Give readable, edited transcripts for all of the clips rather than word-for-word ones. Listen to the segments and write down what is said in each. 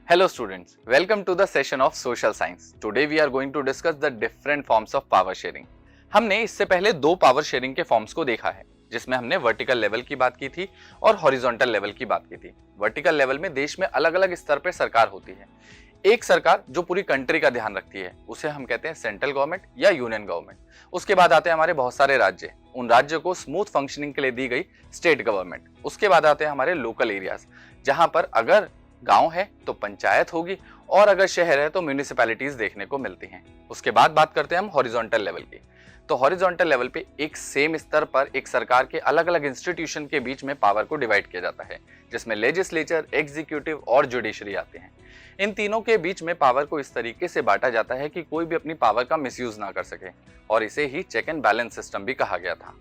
Hello students, welcome to the session of Social Science. Today we are going to discuss the different forms of power sharing. हमने इससे पहले दो power sharing के forms को देखा है, जिसमें हमने वर्टिकल लेवल की बात की थी और हॉरिजॉन्टल लेवल की बात की थी। वर्टिकल लेवल में देश में अलग अलग स्तर पर सरकार होती है। एक सरकार जो पूरी कंट्री का ध्यान रखती है उसे हम कहते हैं सेंट्रल गवर्नमेंट या यूनियन गवर्नमेंट। उसके बाद आते हैं हमारे बहुत सारे राज्य, उन राज्यों को स्मूथ फंक्शनिंग के लिए दी गई स्टेट गवर्नमेंट। उसके बाद आते हैं हमारे लोकल एरियाज, जहां पर अगर गांव है तो पंचायत होगी और अगर शहर है तो म्यूनिसिपैलिटीज देखने को मिलती हैं। उसके बाद बात करते हैं हम हॉरिजॉन्टल लेवल की। तो हॉरिजॉन्टल लेवल पे एक सेम स्तर पर एक सरकार के अलग अलग इंस्टीट्यूशन के बीच में पावर को डिवाइड किया जाता है, जिसमें लेजिस्लेचर, एग्जीक्यूटिव और जुडिशरी आते हैं। इन तीनों के बीच में पावर को इस तरीके से बांटा जाता है कि कोई भी अपनी पावर का मिसयूज ना कर सके, और इसे ही चेक एंड बैलेंस सिस्टम भी कहा गया था।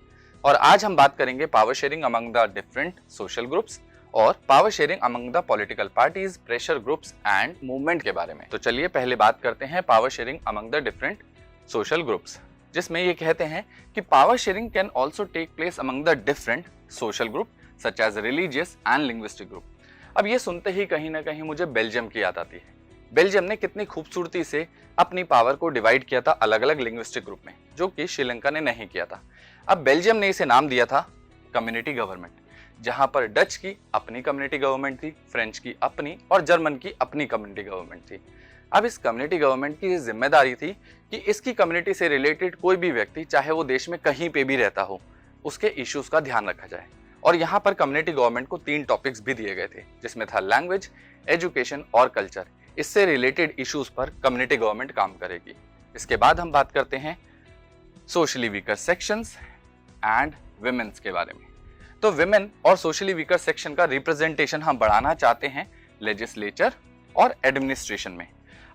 और आज हम बात करेंगे power sharing among the different social groups और power sharing among the political parties, pressure groups and movement के बारे में। तो चलिए पहले बात करते हैं power sharing among the different social groups, जिसमें ये कहते हैं कि power sharing can also take place among the different social group such as religious and linguistic group. अब ये सुनते ही कहीं ना कहीं मुझे बेल्जियम की याद आती है। बेल्जियम ने कितनी खूबसूरती से अपनी पावर को डिवाइड किया था अलग अलग लिंग्विस्टिक ग्रुप में, जो कि श्रीलंका ने नहीं किया था। अब बेल्जियम ने इसे नाम दिया था कम्युनिटी गवर्नमेंट, जहां पर डच की अपनी कम्युनिटी गवर्नमेंट थी, फ्रेंच की अपनी और जर्मन की अपनी कम्युनिटी गवर्नमेंट थी। अब इस कम्युनिटी गवर्नमेंट की जिम्मेदारी थी कि इसकी कम्युनिटी से रिलेटेड कोई भी व्यक्ति, चाहे वो देश में कहीं पे भी रहता हो, उसके इश्यूज का ध्यान रखा जाए। और यहाँ पर कम्युनिटी गवर्नमेंट को 3 टॉपिक्स भी दिए गए थे, जिसमें था लैंग्वेज, एजुकेशन और कल्चर। इससे रिलेटेड इश्यूज पर कम्युनिटी गवर्नमेंट काम करेगी। इसके बाद हम बात करते हैं socially weaker sections and women's के बारे में। तो विमेन और सोशली वीकर सेक्शन का रिप्रेजेंटेशन हम बढ़ाना चाहते हैं लेजिस्लेचर और एडमिनिस्ट्रेशन में।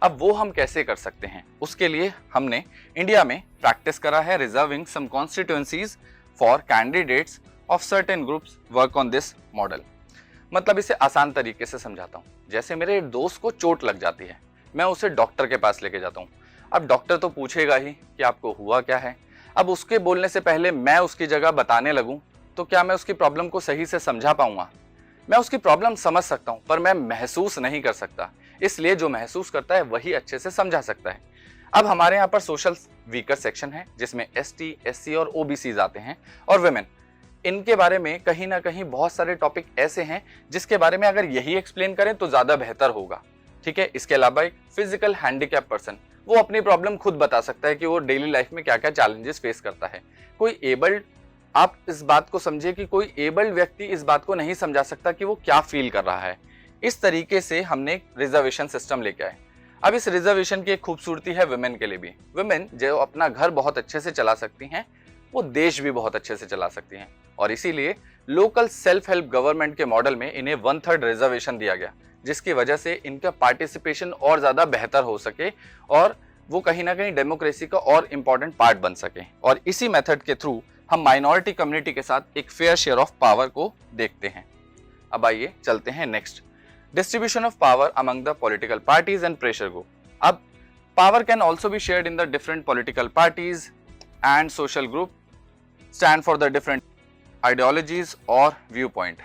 अब वो हम कैसे कर सकते हैं, उसके लिए हमने इंडिया में प्रैक्टिस करा है reserving some constituencies for candidates of certain groups work on this model. मतलब इसे आसान तरीके से समझाता हूँ। जैसे मेरे दोस्त को चोट लग जाती है, मैं उसे डॉक्टर के पास लेके जाता हूँ। अब डॉक्टर तो पूछेगा ही कि आपको हुआ क्या है। अब उसके बोलने से पहले मैं उसकी जगह बताने लगूं तो क्या मैं उसकी प्रॉब्लम को सही से समझा पाऊंगा? मैं उसकी प्रॉब्लम समझ सकता हूं, पर मैं महसूस नहीं कर सकता। इसलिए जो महसूस करता है वही अच्छे से समझा सकता है। अब हमारे यहाँ पर सोशल वीकर सेक्शन है, जिसमें एसटी, एससी और ओबीसी आते हैं, और वुमेन। इनके बारे में कहीं ना कहीं बहुत सारे टॉपिक ऐसे हैं जिसके बारे में अगर यही एक्सप्लेन करें तो ज्यादा बेहतर होगा। ठीक है। इसके अलावा एक फिजिकल हैंडीकैप पर्सन, वो अपनी प्रॉब्लम खुद बता सकता है कि वो डेली लाइफ में क्या क्या चैलेंजेस फेस करता है। कोई एबल्ड, आप इस बात को समझिए कि कोई एबल्ड व्यक्ति इस बात को नहीं समझा सकता कि वो क्या फील कर रहा है। इस तरीके से हमने एक रिजर्वेशन सिस्टम लेके आए। अब इस रिजर्वेशन की एक खूबसूरती है वुमेन के लिए भी। वुमेन जो अपना घर बहुत अच्छे से चला सकती हैं, वो देश भी बहुत अच्छे से चला सकती हैं, और इसीलिए लोकल सेल्फ हेल्प गवर्नमेंट के मॉडल में इन्हें 1/3 रिजर्वेशन दिया गया, जिसकी वजह से इनका पार्टिसिपेशन और ज्यादा बेहतर हो सके और वो कहीं ना कहीं डेमोक्रेसी का और इम्पोर्टेंट पार्ट बन सके। और इसी मेथड के थ्रू हम माइनॉरिटी कम्युनिटी के साथ एक फेयर शेयर ऑफ पावर को देखते हैं। अब आइए चलते हैं next, distribution of power among the political parties and pressure group. अब power can also be shared in the different political parties and social group stand for the different ideologies और viewpoint.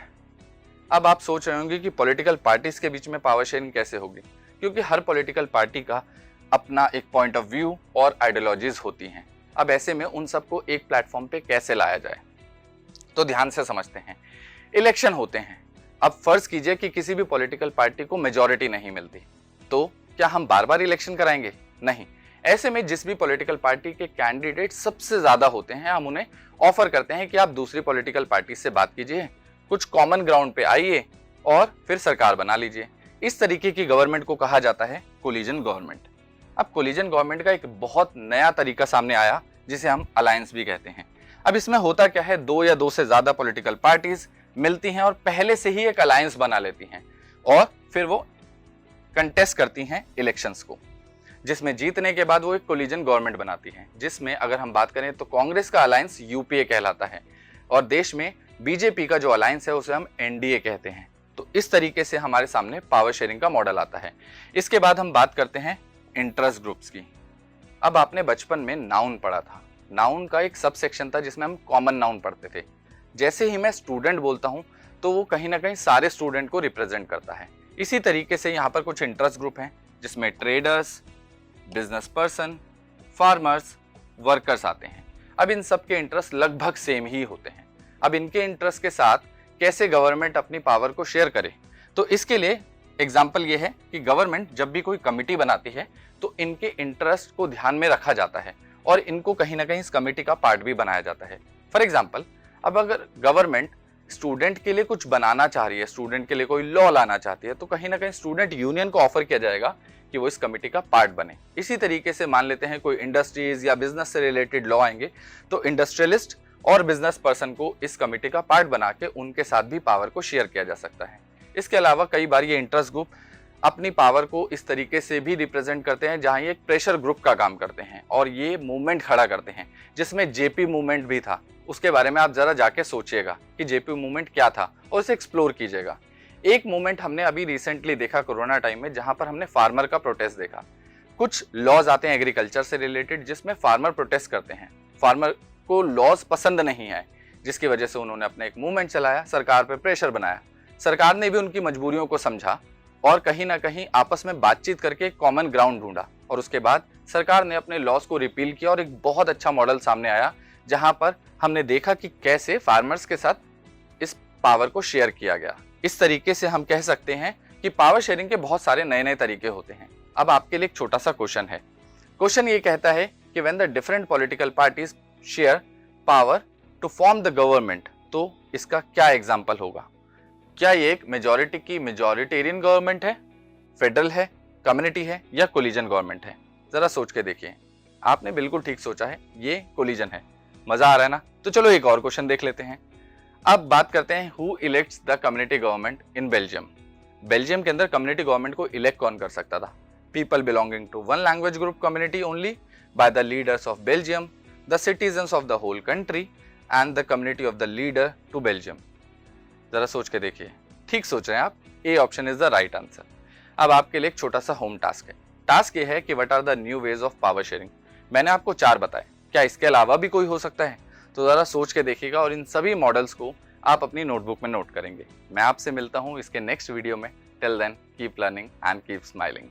अब आप सोच रहे होंगे कि political parties के बीच में पावर शेयरिंग कैसे होगी, क्योंकि हर पॉलिटिकल पार्टी का अपना एक पॉइंट ऑफ व्यू और आइडियोलॉजीज होती हैं। अब ऐसे में उन सबको एक प्लेटफॉर्म पे कैसे लाया जाए, तो ध्यान से समझते हैं। इलेक्शन होते हैं। अब फर्ज कीजिए कि किसी भी पॉलिटिकल पार्टी को मेजॉरिटी नहीं मिलती, तो क्या हम बार बार इलेक्शन कराएंगे? नहीं। ऐसे में जिस भी पॉलिटिकल पार्टी के कैंडिडेट सबसे ज्यादा होते हैं, हम उन्हें ऑफर करते हैं कि आप दूसरी पॉलिटिकल पार्टी से बात कीजिए, कुछ कॉमन ग्राउंड पे आइए और फिर सरकार बना लीजिए। इस तरीके की गवर्नमेंट को कहा जाता है कोलिजन गवर्नमेंट। अब कोलिजन गवर्नमेंट का एक बहुत नया तरीका सामने आया, जिसे हम अलायंस भी कहते हैं। अब इसमें होता क्या है, 2 या 2 से ज्यादा पॉलिटिकल पार्टीज मिलती हैं और पहले से ही एक अलायंस बना लेती हैं, और फिर वो कंटेस्ट करती हैं इलेक्शंस को, जिसमें जीतने के बाद वो एक कोलिजन गवर्नमेंट बनाती है। जिसमें अगर हम बात करें तो कांग्रेस का अलायंस यूपीए कहलाता है, और देश में बीजेपी का जो अलायंस है उसे हम एनडीए कहते हैं। तो इस तरीके से हमारे सामने पावर शेयरिंग का मॉडल आता है। इसके बाद हम बात करते हैं इंटरेस्ट ग्रुप्स की। अब आपने बचपन में नाउन पढ़ा था। नाउन का एक सब सेक्शन था जिसमें हम कॉमन नाउन पढ़ते थे। जैसे ही मैं स्टूडेंट बोलता हूँ तो वो कहीं ना कहीं सारे स्टूडेंट को रिप्रेजेंट करता है। इसी तरीके से यहाँ पर कुछ इंटरेस्ट ग्रुप हैं जिसमें traders, business person, farmers, workers आते हैं। अब इन सब के इंटरेस्ट लगभग सेम ही होते हैं। अब इनके इंटरेस्ट के साथ कैसे गवर्नमेंट अपनी पावर को शेयर करे, तो इसके लिए एग्जाम्पल ये है कि गवर्नमेंट जब भी कोई कमिटी बनाती है तो इनके इंटरेस्ट को ध्यान में रखा जाता है और इनको कहीं ना कहीं इस कमिटी का पार्ट भी बनाया जाता है। फॉर एग्जाम्पल, अब अगर गवर्नमेंट स्टूडेंट के लिए कुछ बनाना चाह रही है, स्टूडेंट के लिए कोई लॉ लाना चाहती है, तो कहीं ना कहीं स्टूडेंट यूनियन को ऑफर किया जाएगा कि वो इस कमिटी का पार्ट बने। इसी तरीके से मान लेते हैं कोई इंडस्ट्रीज या बिजनेस से रिलेटेड लॉ आएंगे तो इंडस्ट्रियलिस्ट और बिजनेस पर्सन को इस कमिटी का पार्ट बना के उनके साथ भी पावर को शेयर किया जा सकता है। इसके अलावा कई बार ये इंटरेस्ट ग्रुप अपनी पावर को इस तरीके से भी रिप्रेजेंट करते हैं जहां ये एक प्रेशर ग्रुप का काम करते हैं और ये मूवमेंट खड़ा करते हैं, जिसमें जेपी मूवमेंट भी था। उसके बारे में आप जरा जाके सोचिएगा कि जेपी मूवमेंट क्या था और इसे एक्सप्लोर कीजिएगा। एक मूवमेंट हमने अभी रिसेंटली देखा कोरोना टाइम में, जहां पर हमने फार्मर का प्रोटेस्ट देखा। कुछ लॉज आते हैं एग्रीकल्चर से रिलेटेड जिसमें फार्मर प्रोटेस्ट करते हैं। फार्मर को लॉज पसंद नहीं है, जिसकी वजह से उन्होंने अपना एक मूवमेंट चलाया, सरकार पे प्रेशर बनाया। सरकार ने भी उनकी मजबूरियों को समझा और कहीं ना कहीं आपस में बातचीत करके कॉमन ग्राउंड ढूंढा और उसके बाद सरकार ने अपने लॉज को रिपील किया और एक बहुत अच्छा मॉडल सामने आया जहां पर हमने देखा कि कैसे फार्मर्स के साथ इस पावर को शेयर किया गया। इस तरीके से हम कह सकते हैं कि पावर शेयरिंग के बहुत सारे नए नए तरीके होते हैं। अब आपके लिए एक छोटा सा क्वेश्चन है। क्वेश्चन ये कहता है कि when the different political parties share power to form the government, तो इसका क्या एग्जाम्पल होगा? क्या ये एक मेजॉरिटी की मेजॉरिटेरियन गवर्नमेंट है, फेडरल है, कम्युनिटी है या कोलिजन गवर्नमेंट है? जरा सोच के देखिए। आपने बिल्कुल ठीक सोचा है, ये कोलिजन है। मजा आ रहा है ना? तो चलो एक और क्वेश्चन देख लेते हैं। अब बात करते हैं who elects the community government in Belgium. Belgium के अंदर कम्युनिटी गवर्नमेंट को इलेक्ट कौन कर सकता था? People belonging to one language group community only, by the leaders of Belgium, the citizens of the whole country and the community of the leader to Belgium. जरा सोच के देखिए। ठीक सोच रहे हैं आप, A option is the right answer. अब आपके लिए एक छोटा सा होम टास्क है। टास्क ये है कि what are the new ways of power sharing. मैंने आपको 4 बताए, क्या इसके अलावा भी कोई हो सकता है? तो जरा सोच के देखिएगा और इन सभी मॉडल्स को आप अपनी नोटबुक में नोट करेंगे। मैं आपसे मिलता हूं इसके नेक्स्ट वीडियो में। Till then keep learning and keep smiling.